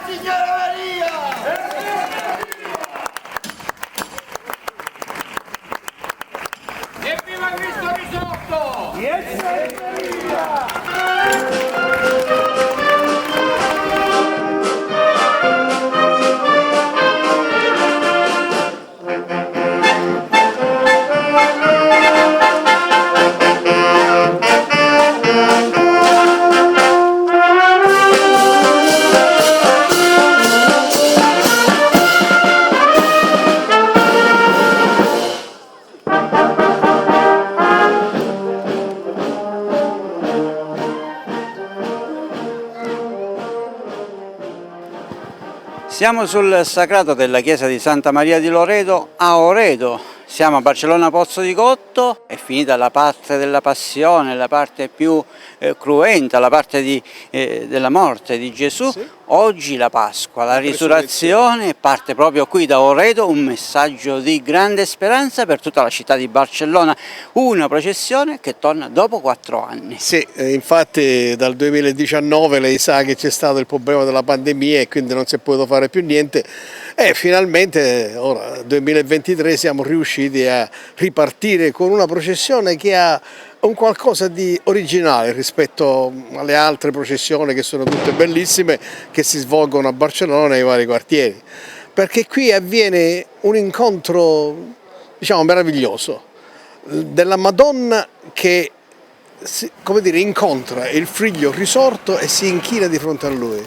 Signora Maria! E viva Cristo risorto! Yes, Maria! Siamo sul sacrato della chiesa di Santa Maria di Loreto a Oreto. Siamo a Barcellona Pozzo di Gotto, è finita la parte della passione, la parte più cruenta, la parte della morte di Gesù. Sì. Oggi la Pasqua, la risurrezione, parte proprio qui da Oreto, un messaggio di grande speranza per tutta la città di Barcellona, una processione che torna dopo 4 anni. Sì, infatti dal 2019 lei sa che c'è stato il problema della pandemia e quindi non si è potuto fare più niente e finalmente ora nel 2023 siamo riusciti a ripartire con una processione che ha un qualcosa di originale rispetto alle altre processioni che sono tutte bellissime che si svolgono a Barcellona nei vari quartieri, perché qui avviene un incontro, diciamo, meraviglioso della Madonna che, come dire, incontra il figlio risorto e si inchina di fronte a lui.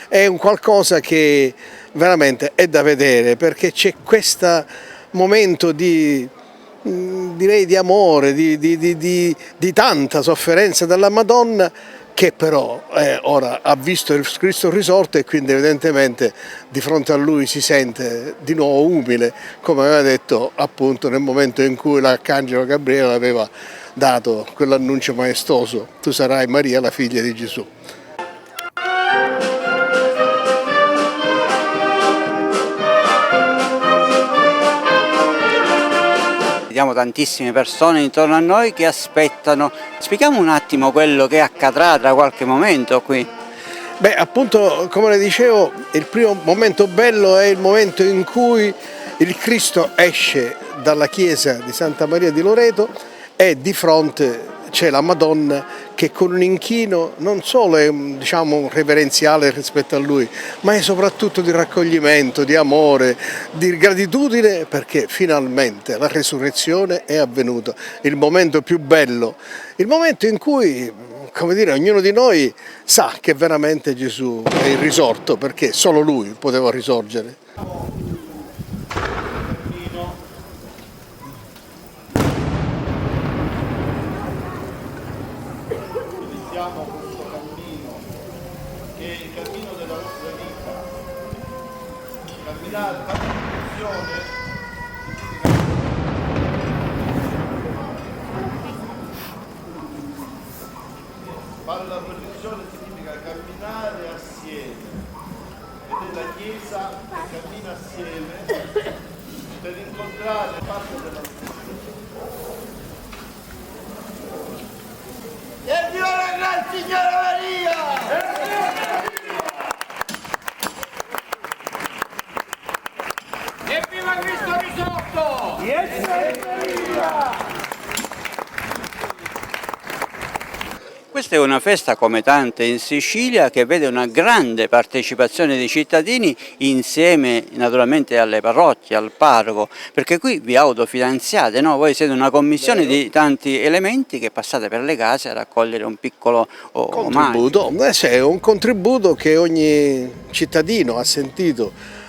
È un qualcosa che veramente è da vedere, perché c'è questo momento direi di amore, di tanta sofferenza della Madonna, che però ora ha visto il Cristo risorto e quindi evidentemente di fronte a lui si sente di nuovo umile, come aveva detto appunto nel momento in cui l'arcangelo Gabriele aveva dato quell'annuncio maestoso: tu sarai Maria, la figlia di Gesù. Vediamo tantissime persone intorno a noi che aspettano. Spieghiamo un attimo quello che accadrà tra qualche momento qui. Beh, appunto, come le dicevo, il primo momento bello è il momento in cui il Cristo esce dalla chiesa di Santa Maria di Loreto e di fronte c'è la Madonna che con un inchino non solo è, diciamo, reverenziale rispetto a lui, ma è soprattutto di raccoglimento, di amore, di gratitudine, perché finalmente la resurrezione è avvenuta. Il momento più bello, il momento in cui, come dire, ognuno di noi sa che veramente Gesù è il risorto, perché solo lui poteva risorgere. Questo cammino che è il cammino della nostra vita, camminare, fare attenzione, fare la processione significa camminare assieme, ed è la Chiesa che cammina assieme per incontrare parte della nostra vita. E viva la Gran Signora Maria! E viva Cristo risorto! Yes, Maria! Questa è una festa come tante in Sicilia che vede una grande partecipazione dei cittadini insieme naturalmente alle parrocchie, al parroco, perché qui vi autofinanziate, no? Voi siete una commissione di tanti elementi che passate per le case a raccogliere un piccolo contributo. È un contributo che ogni cittadino ha sentito,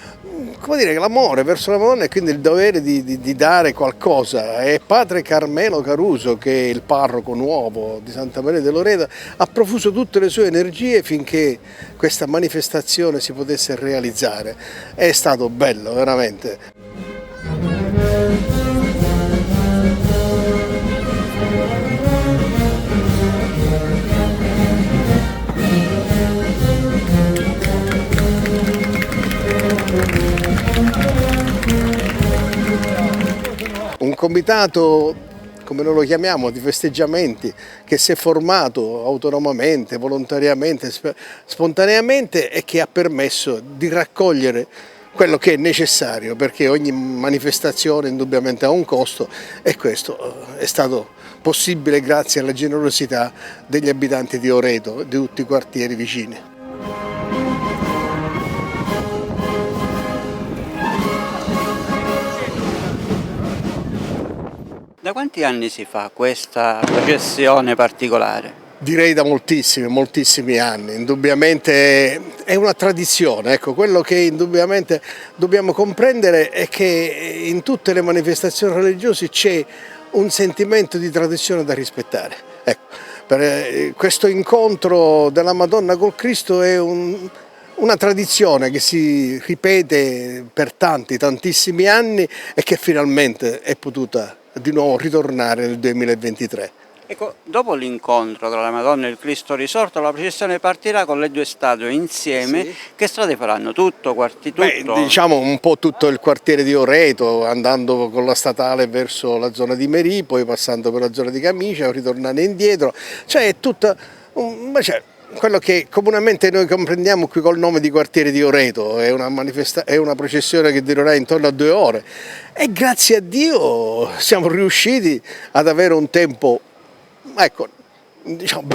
come dire, l'amore verso la Madonna e quindi il dovere di dare qualcosa. E padre Carmelo Caruso, che è il parroco nuovo di Santa Maria di Loreto, ha profuso tutte le sue energie finché questa manifestazione si potesse realizzare. È stato bello, veramente. comitato, come noi lo chiamiamo, di festeggiamenti, che si è formato autonomamente, volontariamente, spontaneamente e che ha permesso di raccogliere quello che è necessario, perché ogni manifestazione indubbiamente ha un costo e questo è stato possibile grazie alla generosità degli abitanti di Oreto e di tutti i quartieri vicini. Da quanti anni si fa questa processione particolare? Direi da moltissimi anni, indubbiamente è una tradizione, ecco, quello che indubbiamente dobbiamo comprendere è che in tutte le manifestazioni religiose c'è un sentimento di tradizione da rispettare. Ecco, questo incontro della Madonna col Cristo è una tradizione che si ripete per tantissimi anni e che finalmente è potuta di nuovo ritornare nel 2023. Ecco, dopo l'incontro tra la Madonna e il Cristo risorto, la processione partirà con le due statue insieme. Sì. Che strade faranno? Tutto? Diciamo un po' tutto il quartiere di Oreto, andando con la statale verso la zona di Merì, poi passando per la zona di Camicia, ritornando indietro. Cioè è tutta quello che comunemente noi comprendiamo qui col nome di quartiere di Oreto, è una processione che durerà intorno a 2 ore e grazie a Dio siamo riusciti ad avere un tempo, ecco, diciamo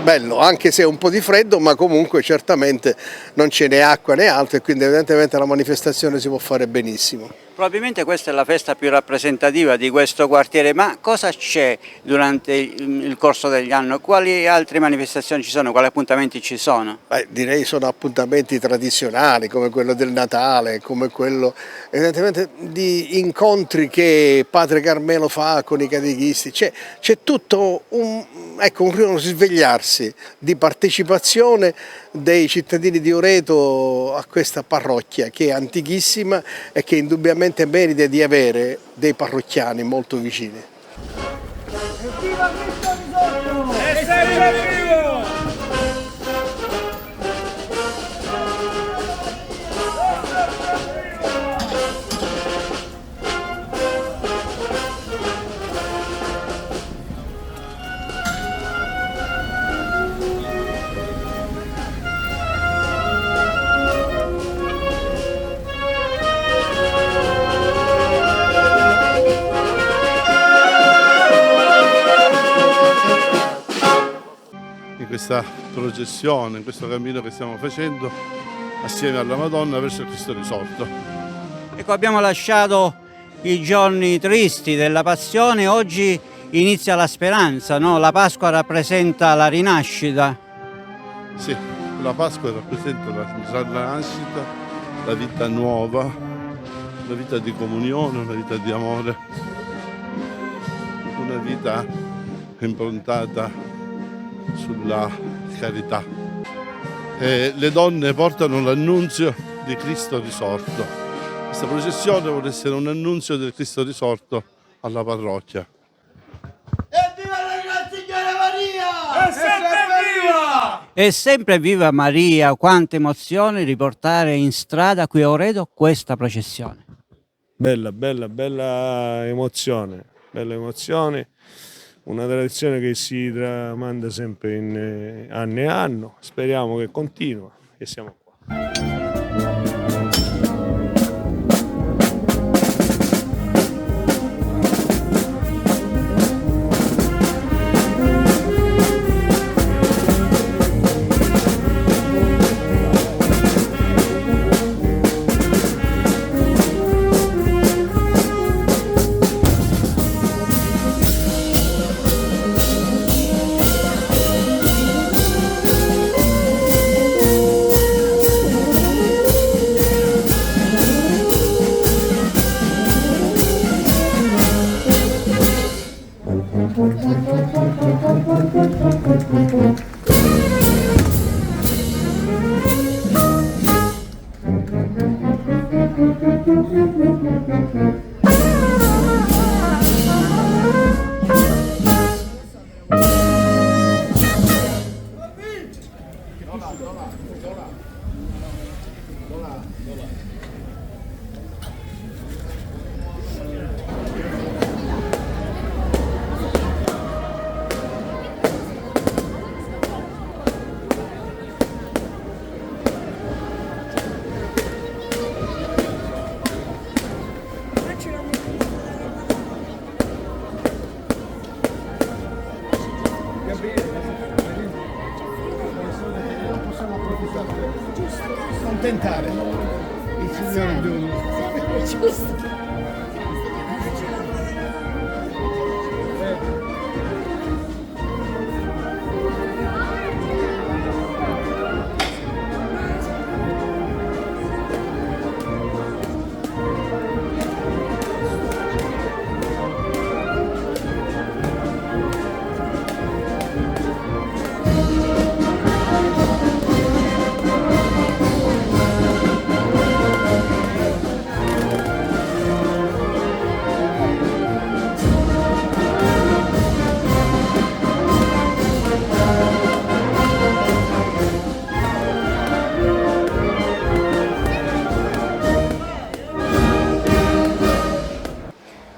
bello, anche se un po' di freddo, ma comunque certamente non c'è né acqua né altro e quindi evidentemente la manifestazione si può fare benissimo. Probabilmente questa è la festa più rappresentativa di questo quartiere, ma cosa c'è durante il corso degli anni? Quali altre manifestazioni ci sono? Quali appuntamenti ci sono? Direi sono appuntamenti tradizionali come quello del Natale, come quello evidentemente di incontri che Padre Carmelo fa con i catechisti. C'è tutto un risvegliarsi di partecipazione dei cittadini di Oreto a questa parrocchia che è antichissima e che indubbiamente merita di avere dei parrocchiani molto vicini. Evviva Cristo risorto! E sempre vivo! Questa processione, in questo cammino che stiamo facendo assieme alla Madonna verso il Cristo risorto. Ecco, abbiamo lasciato i giorni tristi della Passione, oggi inizia la speranza, no? La Pasqua rappresenta la rinascita. Sì, la Pasqua rappresenta la nascita, la vita nuova, una vita di comunione, una vita di amore, una vita improntata sulla carità. Le donne portano l'annunzio di Cristo risorto. Questa processione vuole essere un annunzio del Cristo risorto alla parrocchia. Evviva la Gran Signora Maria! E sempre viva! E sempre viva Maria! Quante emozioni riportare in strada qui a Oreto questa processione. Bella emozione, una tradizione che si tramanda sempre in anno e anno, speriamo che continua e siamo qua.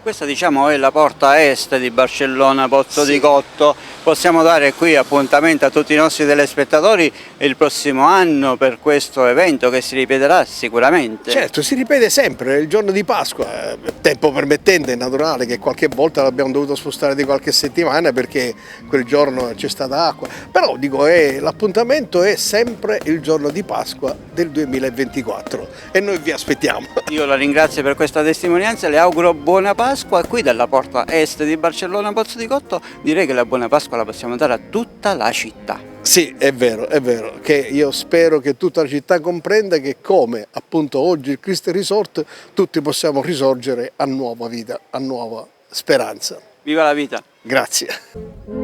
Questa diciamo è la porta est di Barcellona Pozzo di Gotto. Possiamo dare qui appuntamento a tutti i nostri telespettatori il prossimo anno per questo evento che si ripeterà sicuramente. Certo, si ripete sempre, il giorno di Pasqua, tempo permettente è naturale che qualche volta l'abbiamo dovuto spostare di qualche settimana perché quel giorno c'è stata acqua, però dico l'appuntamento è sempre il giorno di Pasqua del 2024 e noi vi aspettiamo. Io la ringrazio per questa testimonianza, le auguro buona Pasqua qui dalla porta est di Barcellona Pozzo di Gotto. Direi che la buona Pasqua la possiamo dare a tutta la città. Sì, è vero, che io spero che tutta la città comprenda che come appunto oggi il Cristo è risorto, tutti possiamo risorgere a nuova vita, a nuova speranza. Viva la vita! Grazie.